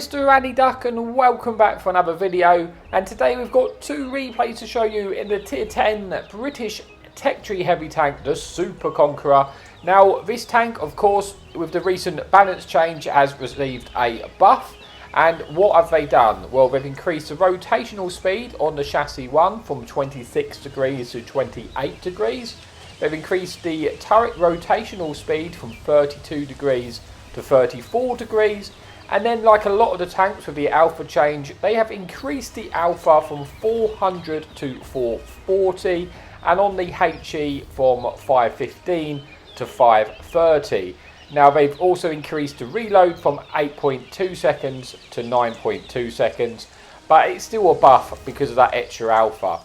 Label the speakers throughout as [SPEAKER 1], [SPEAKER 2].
[SPEAKER 1] Mr. Randy Duck and welcome back for another video, and today we've got two replays to show you in the tier 10 British tech tree heavy tank, the Super Conqueror. Now this tank, of course, with the recent balance change, has received a buff. And what have they done? Well, they've increased the rotational speed on the chassis 1 from 26 degrees to 28 degrees. They've increased the turret rotational speed from 32 degrees to 34 degrees. And then, like a lot of the tanks with the alpha change, they have increased the alpha from 400 to 440, and on the HE from 515 to 530. Now they've also increased the reload from 8.2 seconds to 9.2 seconds, but it's still a buff because of that extra alpha.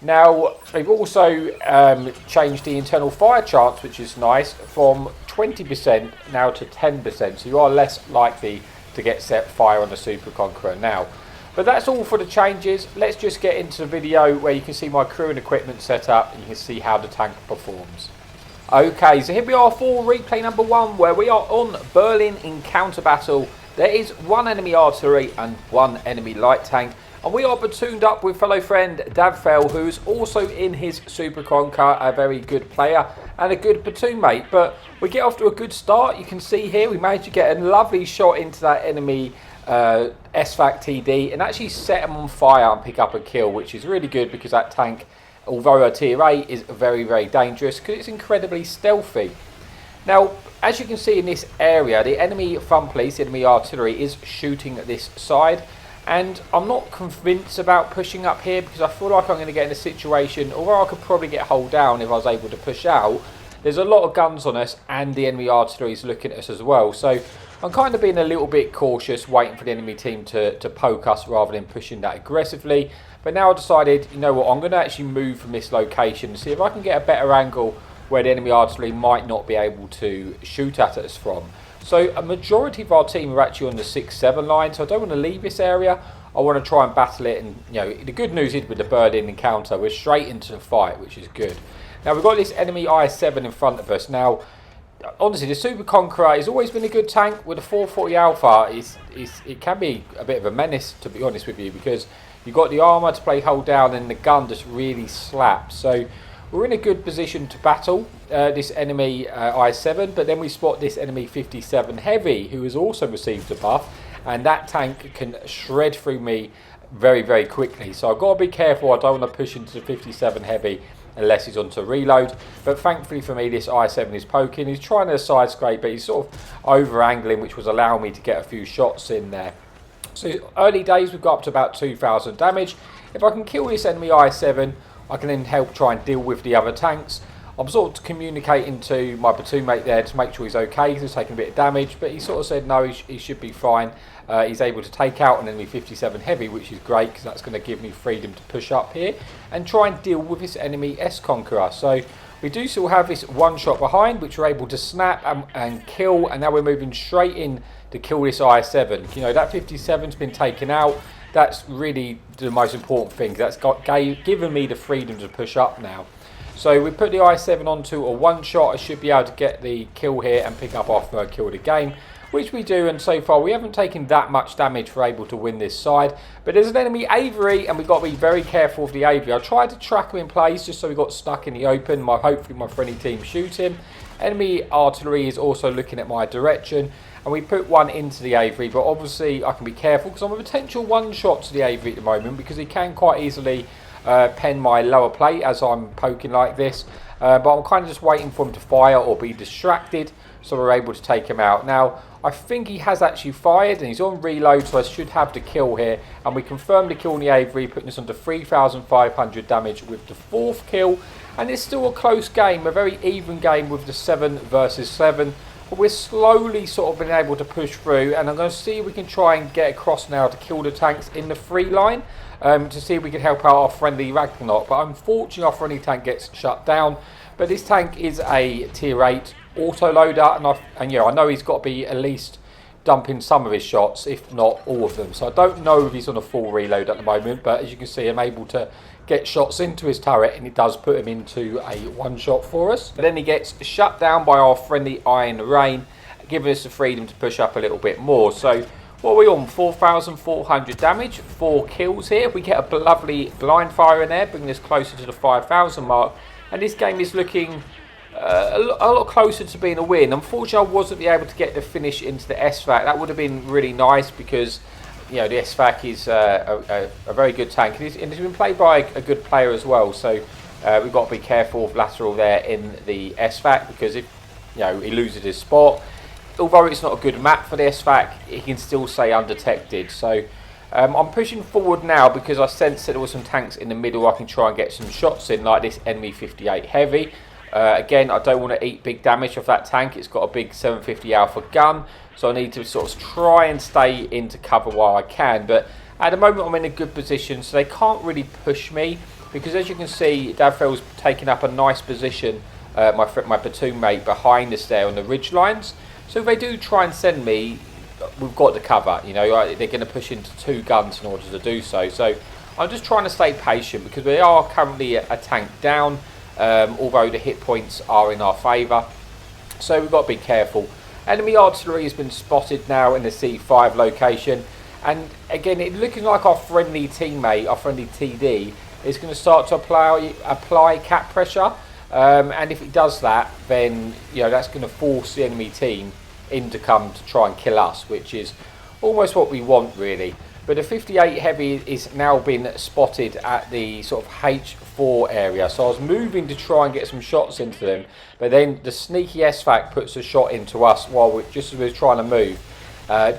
[SPEAKER 1] Now they've also changed the internal fire chance, which is nice, from 20% now to 10%, so you are less likely to get set fire on the Super Conqueror now. But that's all for the changes. Let's just get into the video where you can see my crew and equipment set up and you can see how the tank performs. Okay, so here we are for replay number 1, where we are on Berlin Encounter Battle. There is one enemy artillery and one enemy light tank, and we are platooned up with fellow friend Davfell, who's also in his Super Conqueror, a very good player and a good platoon mate. But we get off to a good start. You can see here we managed to get a lovely shot into that enemy SFAC TD and actually set him on fire and pick up a kill, which is really good because that tank, although a tier 8, is very, very dangerous because it's incredibly stealthy. Now, as you can see in this area, the enemy front police, the enemy artillery, is shooting at this side. And I'm not convinced about pushing up here because I feel like I'm going to get in a situation, although I could probably get hull down if I was able to push out. There's a lot of guns on us and the enemy artillery is looking at us as well. So I'm kind of being a little bit cautious, waiting for the enemy team to poke us rather than pushing that aggressively. But now I've decided, you know what, I'm going to actually move from this location and see if I can get a better angle where the enemy artillery might not be able to shoot at us from. So a majority of our team are actually on the 6-7 line, so I don't want to leave this area. I want to try and battle it, and you know, the good news is with the Berlin Encounter, we're straight into the fight, which is good. Now we've got this enemy I-7 in front of us. Now, honestly, the Super Conqueror has always been a good tank. With a 440 Alpha, it can be a bit of a menace, to be honest with you, because you've got the armour to play hold down and the gun just really slaps. So we're in a good position to battle this enemy I-7, but then we spot this enemy 57 Heavy, who has also received a buff, and that tank can shred through me very, very quickly. So I've got to be careful. I don't want to push into the 57 Heavy unless he's onto reload. But thankfully for me, this I-7 is poking. He's trying to side scrape, but he's sort of over angling, which was allowing me to get a few shots in there. So early days, we've got up to about 2,000 damage. If I can kill this enemy I-7, I can then help try and deal with the other tanks. I'm sort of communicating to my platoon mate there to make sure he's okay because he's taking a bit of damage, but he sort of said no, he should be fine. He's able to take out an enemy 57 Heavy, which is great because that's going to give me freedom to push up here and try and deal with this enemy S-Conqueror. So we do still have this one shot behind, which we're able to snap and kill, and now we're moving straight in to kill this I-7. You know, that 57's been taken out. That's really the most important thing. That's given me the freedom to push up now. So we put the I-7 onto a one shot. I should be able to get the kill here and pick up our third kill of the game, which we do. And so far we haven't taken that much damage for able to win this side. But there's an enemy Avery, and we've got to be very careful of the Avery. I tried to track him in place just so we got stuck in the open. Hopefully my friendly team shoot him. Enemy artillery is also looking at my direction, and we put one into the Avery, but obviously I can be careful because I'm a potential one shot to the Avery at the moment because he can quite easily pen my lower plate as I'm poking like this. But I'm kind of just waiting for him to fire or be distracted, so we're able to take him out. Now, I think he has actually fired and he's on reload, so I should have the kill here. And we confirmed the kill on the Avery, putting us under 3,500 damage with the 4th kill. And it's still a close game, a very even game with the 7 versus 7. But we're slowly sort of been able to push through, and I'm going to see if we can try and get across now to kill the tanks in the free line to see if we can help out our friendly Ragnarok. But unfortunately our friendly tank gets shut down. But this tank is a tier 8 autoloader, and yeah, I know he's got to be at least dumping some of his shots, if not all of them. So I don't know if he's on a full reload at the moment, but as you can see, I'm able to get shots into his turret, and it does put him into a one shot for us. But then he gets shut down by our friendly Iron Rain, giving us the freedom to push up a little bit more. So What are we on? 4,400 damage, 4 kills here. We get a lovely blind fire in there, bringing us closer to the 5,000 mark. And this game is looking a lot closer to being a win. Unfortunately, I wasn't able to get the finish into the SVAC. That would have been really nice because, you know, the SVAC is a very good tank. And it's been played by a good player as well. So we've got to be careful of lateral there in the SVAC because if, you know, he loses his spot, although it's not a good map for the SVAC, he can still stay undetected. So I'm pushing forward now because I sensed that there were some tanks in the middle I can try and get some shots in, like this enemy 58 heavy. Again, I don't want to eat big damage off that tank. It's got a big 750 alpha gun, so I need to sort of try and stay into cover while I can. But at the moment I'm in a good position, so they can't really push me because, as you can see, Davfel's taking up a nice position, my platoon mate behind us there on the ridge lines. So if they do try and send me, we've got to cover. You know, they're going to push into 2 guns in order to do so. So I'm just trying to stay patient because we are currently a tank down, although the hit points are in our favour. So we've got to be careful. Enemy artillery has been spotted now in the C5 location. And again, it's looking like our friendly teammate, our friendly TD, is going to start to apply cap pressure. And if it does that, then, you know, that's going to force the enemy team in to come to try and kill us, which is almost what we want, really. But the 58 heavy is now been spotted at the sort of H4 area, so I was moving to try and get some shots into them, but then the sneaky SVAC puts a shot into us while just as we were trying to move.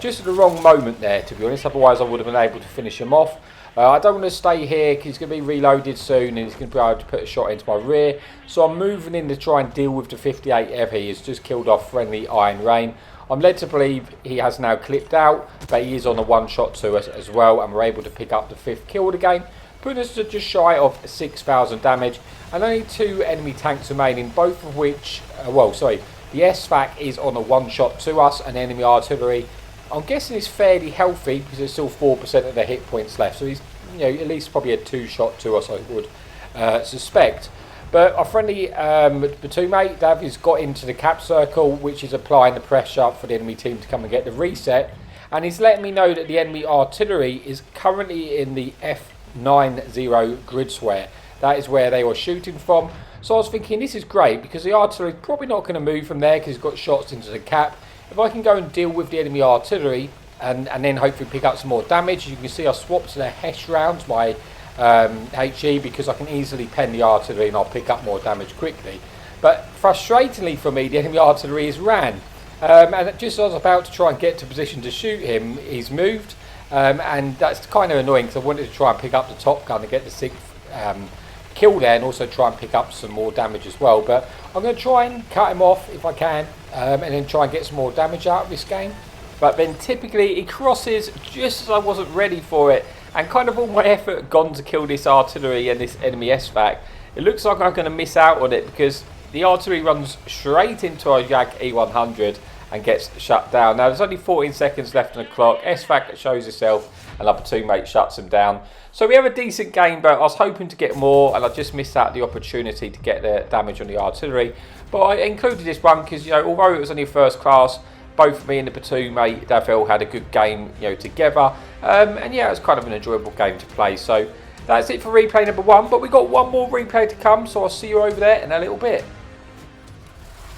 [SPEAKER 1] Just at the wrong moment there, to be honest, otherwise I would have been able to finish him off. I don't want to stay here because he's going to be reloaded soon and he's going to be able to put a shot into my rear. So I'm moving in to try and deal with the 58 heavy. He's just killed off friendly Iron Rain. I'm led to believe he has now clipped out, but he is on a one-shot to us as well, and we're able to pick up the 5th kill again, putting us to just shy of 6,000 damage, and only 2 enemy tanks remaining, both of which, the SVAC is on a one-shot to us, and enemy artillery, I'm guessing, is fairly healthy because there's still 4% of their hit points left, so he's, you know, at least probably a 2-shot to us, I would suspect. But our friendly platoon mate, Dav, has got into the cap circle, which is applying the pressure for the enemy team to come and get the reset. And he's letting me know that the enemy artillery is currently in the F90 grid square. That is where they were shooting from. So I was thinking, this is great, because the artillery is probably not going to move from there because he's got shots into the cap. If I can go and deal with the enemy artillery and then hopefully pick up some more damage, you can see I swapped to the Hesh rounds, my HE, because I can easily pen the artillery and I'll pick up more damage quickly. But frustratingly for me, the enemy artillery is ran, and just as I was about to try and get to position to shoot him, he's moved, and that's kind of annoying because I wanted to try and pick up the top gun and get the 6th kill there, and also try and pick up some more damage as well. But I'm going to try and cut him off if I can, and then try and get some more damage out of this game. But then typically he crosses just as I wasn't ready for it, and kind of all my effort gone to kill this artillery and this enemy SVAC. It looks like I'm going to miss out on it because the artillery runs straight into our Jag E100 and gets shut down. Now there's only 14 seconds left on the clock. SVAC shows itself and our platoon mate shuts him down. So we have a decent game, but I was hoping to get more and I just missed out the opportunity to get the damage on the artillery. But I included this one because, you know, although it was only first class, both me and the platoon mate Davil had a good game, you know, together, and yeah, it was kind of an enjoyable game to play. So that's it for replay number 1, but we've got one more replay to come, so I'll see you over there in a little bit.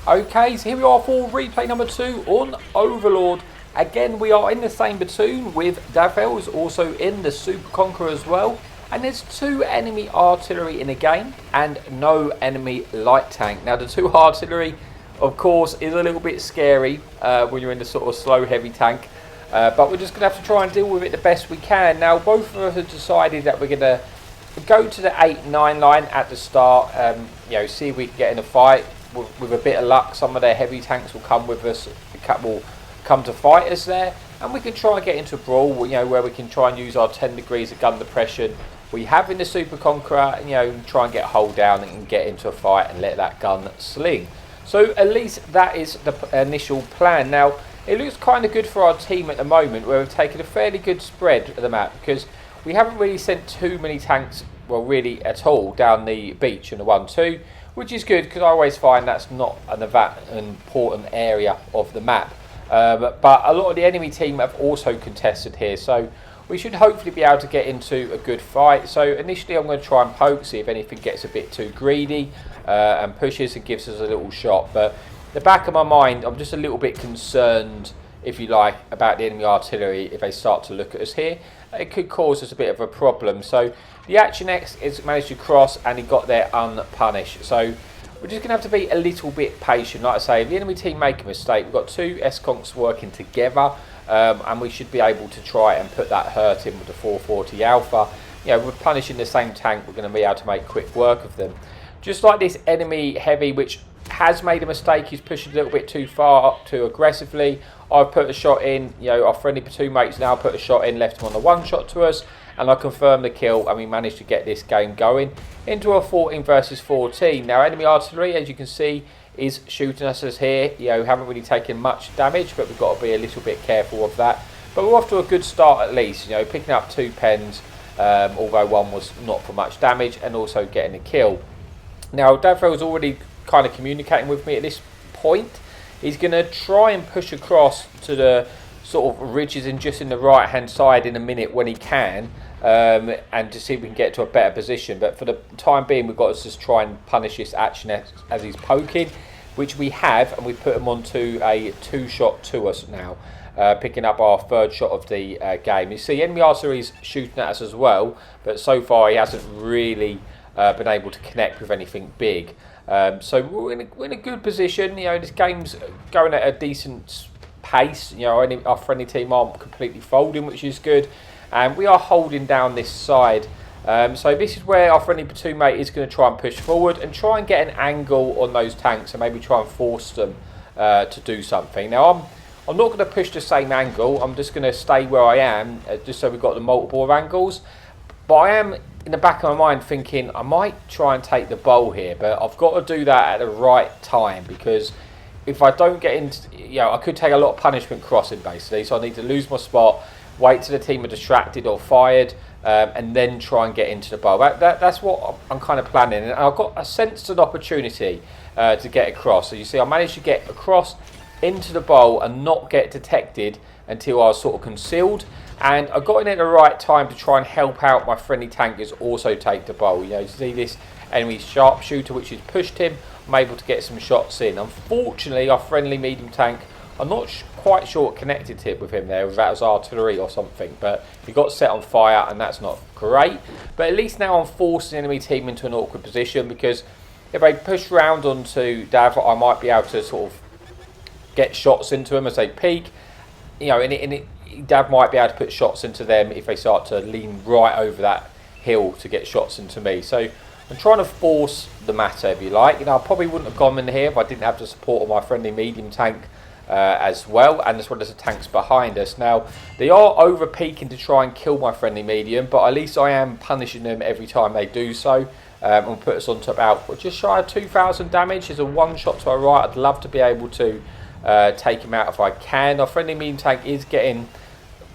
[SPEAKER 1] Okay, so here we are for replay number 2 on Overlord. Again, we are in the same platoon with Davil, who's also in the Super Conqueror as well, and there's 2 enemy artillery in the game and no enemy light tank. Now the 2 artillery, of course, is a little bit scary when you're in the sort of slow heavy tank, but we're just going to have to try and deal with it the best we can. Now both of us have decided that we're going to go to the 8-9 line at the start, you know, see if we can get in a fight. With a bit of luck, some of their heavy tanks will come with us, will come to fight us there, and we can try and get into a brawl, you know, where we can try and use our 10 degrees of gun depression we have in the Super Conqueror, you know, and try and get a hold down and get into a fight and let that gun sling. So at least that is the initial plan. Now, it looks kind of good for our team at the moment, where we've taken a fairly good spread of the map, because we haven't really sent too many tanks, well, really at all, down the beach in the 1-2, which is good, because I always find that's not that important area of the map. but a lot of the enemy team have also contested here, so we should hopefully be able to get into a good fight. So initially I'm going to try and poke, see if anything gets a bit too greedy and pushes and gives us a little shot. But the back of my mind, I'm just a little bit concerned, if you like, about the enemy artillery. If they start to look at us here, it could cause us a bit of a problem. So the Action X is managed to cross and he got there unpunished. So we're just going to have to be a little bit patient. Like I say, if the enemy team make a mistake, we've got two S-Conks working together, and we should be able to try and put that hurt in with the 440 Alpha. You know, we're punishing the same tank, we're going to be able to make quick work of them. Just like this enemy heavy, which has made a mistake, he's pushing a little bit too far, too aggressively. I've put a shot in, you know, our friendly platoon mates now put a shot in, left him on the one shot to us, and I confirmed the kill, and we managed to get this game going into a 14 versus 14. Now, enemy artillery, as you can see, is shooting us as here. You know, we haven't really taken much damage, but we've got to be a little bit careful of that. But we're off to a good start at least, you know, picking up 2 pens, although one was not for much damage, and also getting a kill. Now, Davro is already kind of communicating with me at this point. He's going to try and push across to the sort of ridges and just in the right hand side in a minute when he can, and to see if we can get to a better position. But for the time being, we've got to just try and punish this Action as he's poking, which we have, and we've put him onto a 2-shot to us now, picking up our 3rd shot of the game. You see enemy artillery's shooting at us as well, but so far he hasn't really been able to connect with anything big. So we're in a good position. You know, this game's going at a decent pace. You know, our friendly team aren't completely folding, which is good, and we are holding down this side. So this is where our friendly platoon mate is going to try and push forward and try and get an angle on those tanks and maybe try and force them to do something. Now I'm not going to push the same angle. I'm just going to stay where I am, just so we've got the multiple angles. But I am in the back of my mind thinking I might try and take the bowl here, but I've got to do that at the right time, because if I don't get into, you know, I could take a lot of punishment crossing basically. So I need to lose my spot, wait till the team are distracted or fired, and then try and get into the bowl. That's what I'm kind of planning, and I've got a sense of opportunity to get across. So you see, I managed to get across into the bowl and not get detected until I was sort of concealed, and I got in at the right time to try and help out my friendly tankers also take the bowl. You know, you see this enemy sharpshooter which has pushed him. I'm able to get some shots in. Unfortunately, our friendly medium tank, I'm not quite sure what connected to it with him there, if that was artillery or something, but he got set on fire, and that's not great. But at least now I'm forcing the enemy team into an awkward position, because if they push round onto Dav, I might be able to sort of get shots into them as they peak. You know, Dav might be able to put shots into them if they start to lean right over that hill to get shots into me. So I'm trying to force the matter, if you like. You know, I probably wouldn't have gone in here if I didn't have the support of my friendly medium tank as well, and as well as the tanks behind us. Now, they are over peaking to try and kill my friendly medium, but at least I am punishing them every time they do so, and put us on to about just shy of 2,000 damage. There's a 1-shot to our right. I'd love to be able to take him out if I can. Our friendly medium tank is getting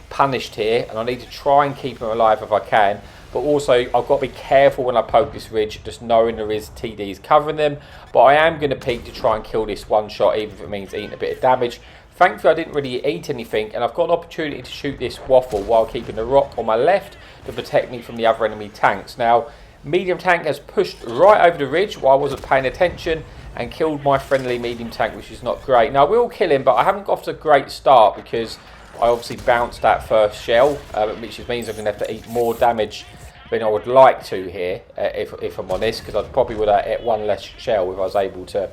[SPEAKER 1] punished here, and I need to try and keep him alive if I can, but also I've got to be careful when I poke this ridge, just knowing there is TDs covering them. But I am going to peek to try and kill this 1-shot, even if it means eating a bit of damage. Thankfully I didn't really eat anything, and I've got an opportunity to shoot this waffle while keeping the rock on my left to protect me from the other enemy tanks. Now, medium tank has pushed right over the ridge while I wasn't paying attention and killed my friendly medium tank, which is not great. Now, I will kill him, but I haven't got off to a great start because I obviously bounced that first shell, which means I'm going to have to eat more damage than I would like to here, if I'm honest, because I probably would have hit 1 less shell if I was able to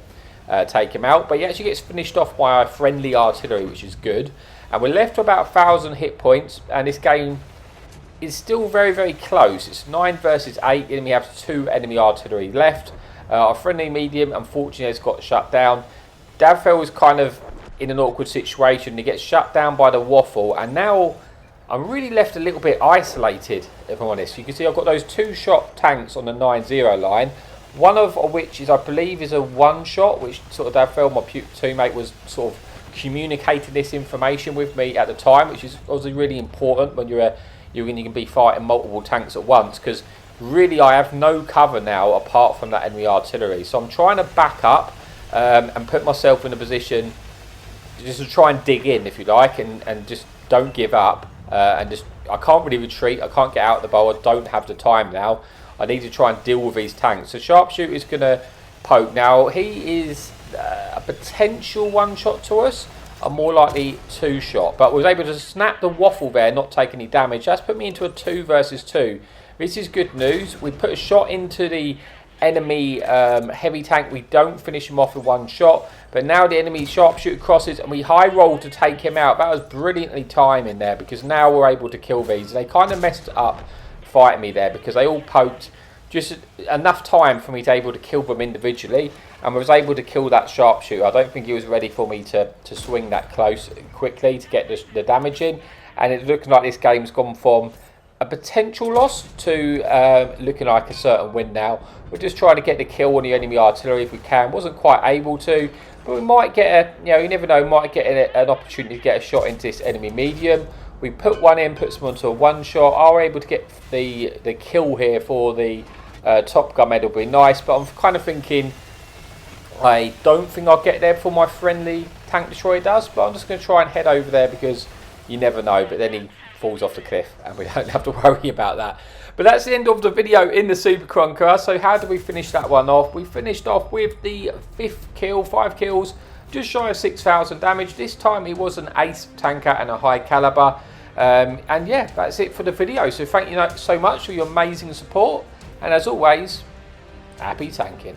[SPEAKER 1] take him out. But he actually gets finished off by our friendly artillery, which is good. And we're left to about 1,000 hit points, and this game is still very, very close. It's 9 versus 8, and we have 2 enemy artillery left. Our friendly medium, unfortunately, has got shut down. Davfell is kind of in an awkward situation. He gets shut down by the waffle, and now I'm really left a little bit isolated, if I'm honest. You can see I've got those 2-shot tanks on the 9-0 line, one of which is, I believe, is a 1-shot, which sort of Davfell, my teammate, was sort of communicating this information with me at the time, which is obviously really important when you can be fighting multiple tanks at once, because really I have no cover now apart from that enemy artillery. So I'm trying to back up and put myself in a position just to try and dig in, if you like, and just don't give up. And just, I can't really retreat. I can't get out of the bow. I don't have the time now. I need to try and deal with these tanks. So Sharpshooter is going to poke. Now, he is a potential one-shot to us. I'm more likely two-shot. But was able to snap the waffle there, not take any damage. That's put me into a 2 versus 2. This is good news. We put a shot into the enemy heavy tank. We don't finish him off with one shot. But now the enemy Sharpshooter crosses and we high roll to take him out. That was brilliantly timing there, because now we're able to kill these. They kind of messed up fighting me there because they all poked just enough time for me to able to kill them individually, and was able to kill that Sharpshooter. I don't think he was ready for me to swing that close quickly to get the damage in, and it's looking like this game's gone from a potential loss to looking like a certain win now. We're just trying to get the kill on the enemy artillery if we can. Wasn't quite able to, but we might get you never know, might get an opportunity to get a shot into this enemy medium. We put one in, puts them onto a one shot. Are able to get the kill here for the Top Gun medal, would be nice, but I'm kind of thinking I don't think I'll get there before my friendly tank destroyer does, but I'm just going to try and head over there because you never know. But then he falls off the cliff and we don't have to worry about that. But that's the end of the video in the Super Conqueror. So how did we finish that one off? We finished off with the 5th kill, 5 kills, just shy of 6,000 damage. This time it was an ace tanker and a high caliber. And yeah, that's it for the video. So thank you so much for your amazing support, and as always, happy tanking.